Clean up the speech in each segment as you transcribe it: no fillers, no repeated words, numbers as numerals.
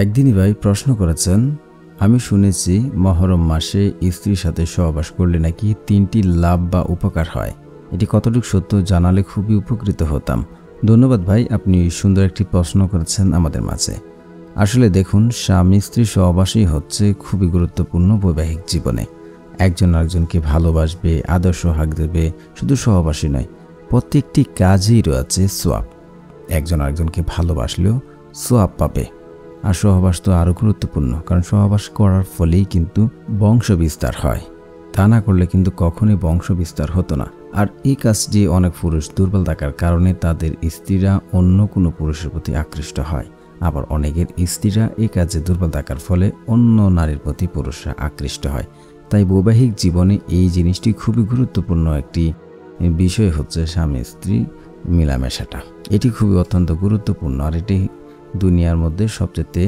একদিনই ভাই প্রশ্ন করেছেন, আমি শুনেছি মহরম মাসে স্ত্রীর সাথে সহবাস করলে নাকি 3টি লাভ বা উপকার হয়। এটি কতটুকু সত্য জানালে খুবই উপকৃত হতাম। ধন্যবাদ ভাই, আপনি সুন্দর একটি প্রশ্ন করেছেন আমাদের মাঝে। আসলে দেখুন, স্বামী স্ত্রী সহবাসই হচ্ছে খুবই গুরুত্বপূর্ণ বৈবাহিক জীবনে। একজন আরেকজনকে ভালোবাসবে, আদর্শ হাক দেবে, শুধু সহবাসই নয়, প্রত্যেকটি কাজেই রয়েছে সোয়াব। একজন আরেকজনকে ভালোবাসলেও সোয়াব পাবে। আর সহবাস তো আরও গুরুত্বপূর্ণ, কারণ সহবাস করার ফলেই কিন্তু বংশ বিস্তার হয়। তা না করলে কিন্তু কখনোই বংশ বিস্তার হতো না। আর এই কাজটি অনেক পুরুষ দুর্বল থাকার কারণে তাদের স্ত্রীরা অন্য কোনো পুরুষের প্রতি আকৃষ্ট হয়। আবার অনেকের স্ত্রীরা এই কাজে দুর্বল থাকার ফলে অন্য নারীর প্রতি পুরুষরা আকৃষ্ট হয়। তাই বৈবাহিক জীবনে এই জিনিসটি খুবই গুরুত্বপূর্ণ একটি বিষয় হচ্ছে স্বামী স্ত্রী মেলামেশাটা। এটি খুবই অত্যন্ত গুরুত্বপূর্ণ। আর এটি দুনিয়ার মধ্যে সবচেয়ে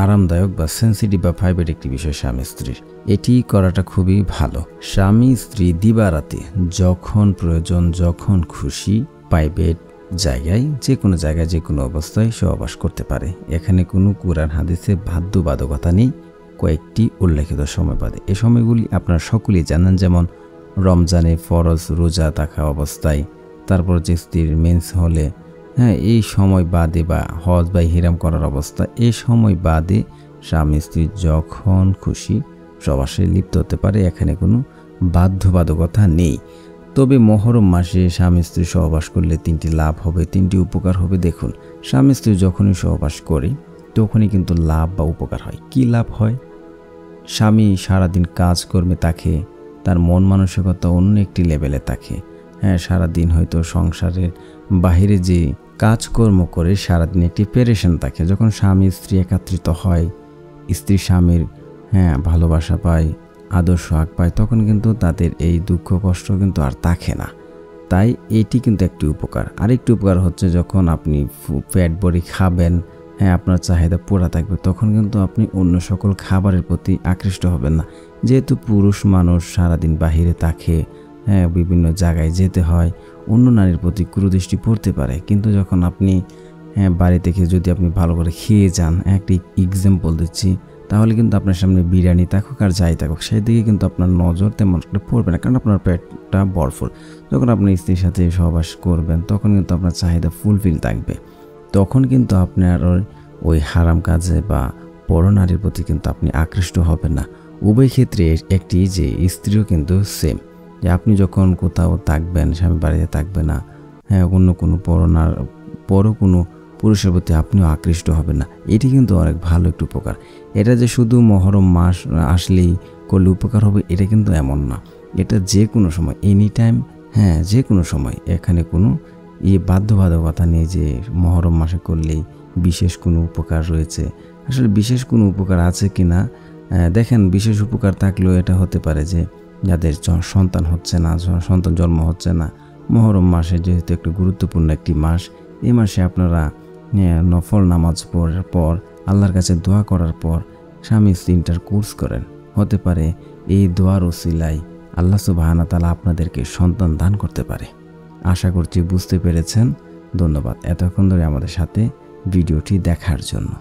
আরামদায়ক বা সেন্সিটিভ বা প্রাইভেট একটি বিষয় স্বামী স্ত্রীর। এটি করাটা খুবই ভালো। স্বামী স্ত্রী দিবারাতে যখন প্রয়োজন, যখন খুশি, প্রাইভেট জায়গায়, যে কোনো জায়গায়, যে কোনো অবস্থায় সহবাস করতে পারে। এখানে কোনো কুরআন হাদিসে বাধ্যবাধকতা নেই, কয়েকটি উল্লেখিত সময় বাদে। এই সময়গুলি আপনারা সকলেই জানেন, যেমন রমজানে ফরজ রোজা থাকা অবস্থায়, তারপর যে স্ত্রীর মেন্স হলে, এই সময় বাদে বা হজ বা হিরাম করার অবস্থা, এই সময় বাদে স্বামী স্ত্রী যখন খুশি সহবাসে লিপ্ত হতে পারে। এখানে কোনো বাধ্যবাধকতা নেই। তবে মহরম মাসে স্বামী স্ত্রী সহবাস করলে 3টি লাভ হবে, 3টি উপকার হবে। দেখুন, স্বামী স্ত্রী যখনই সহবাস করে তখনই কিন্তু লাভ বা উপকার হয়। কি লাভ হয়? স্বামী সারাদিন কাজকর্মে থাকে, তার মন মানসিকতা অন্য একটি লেভেলে থাকে। সারাদিন হয়তো সংসারের বাহিরে যে কাজকর্ম করে সারাদিন একটি প্রেশান থাকে। যখন স্বামী স্ত্রী একত্রিত হয়, স্ত্রী স্বামীর ভালোবাসা পায়, আদর্শ হাক পায়, তখন কিন্তু তাদের এই দুঃখ কষ্ট কিন্তু আর থাকে না। তাই এটি কিন্তু একটি উপকার। আরেকটি উপকার হচ্ছে, যখন আপনি পেট ভরে খাবেন, আপনার চাহিদা পুরা থাকবে, তখন কিন্তু আপনি অন্য সকল খাবারের প্রতি আকৃষ্ট হবেন না। যেহেতু পুরুষ মানুষ সারাদিন বাহিরে থাকে, বিভিন্ন জায়গায় যেতে হয়, অন্য নারীর প্রতি কুদৃষ্টি পড়তে পারে। কিন্তু যখন আপনি বাড়ি থেকে যদি আপনি ভালো করে খেয়ে যান, একটি এক্সাম্পল দিচ্ছি, তাহলে কিন্তু আপনার সামনে বিরিয়ানি থাকুক আর যাই থাকুক, সেই দিকে কিন্তু আপনার নজর তেমন একটা পড়বে না, কারণ আপনার পেটটা ভরপুর। যখন আপনি স্ত্রীর সাথে সহবাস করবেন, তখন কিন্তু আপনার চাহিদা ফুলফিল থাকবে। তখন কিন্তু আপনার ওই হারাম কাজে বা বড় নারীর প্রতি কিন্তু আপনি আকৃষ্ট হবেন না। উভয় ক্ষেত্রে একটি যে স্ত্রীও কিন্তু সেম, যে আপনি যখন কোথাও থাকবেন, স্বামী বাড়িতে থাকবে না, অন্য কোনো বড় কোনো পুরুষের প্রতি আপনিও আকৃষ্ট হবেন না। এটি কিন্তু অনেক ভালো একটু উপকার। এটা যে শুধু মহরম মাস আসলেই করলে উপকার হবে, এটা কিন্তু এমন না। এটা যে কোনো সময়, এনি টাইম, যে কোনো সময়। এখানে কোনো বাধ্যবাধকতা নেই যে মহরম মাসে করলেই বিশেষ কোনো উপকার রয়েছে। আসলে বিশেষ কোনো উপকার আছে কি না, দেখেন, বিশেষ উপকার থাকলেও এটা হতে পারে যে যাদের সন্তান হচ্ছে না, সন্তান জন্ম হচ্ছে না, মহরম মাসে যেহেতু একটি গুরুত্বপূর্ণ একটি মাস, এই মাসে আপনারা নফল নামাজ পড়ার পর, আল্লাহর কাছে দোয়া করার পর স্বামী স্ত্রী ইন্টারকোর্স করেন। হতে পারে এই দোয়ার ওসিলায় আল্লাহ সুবহানাহু ওয়া তাআলা আপনাদেরকে সন্তান দান করতে পারে। আশা করছি বুঝতে পেরেছেন। ধন্যবাদ এতক্ষণ ধরে আমাদের সাথে ভিডিওটি দেখার জন্য।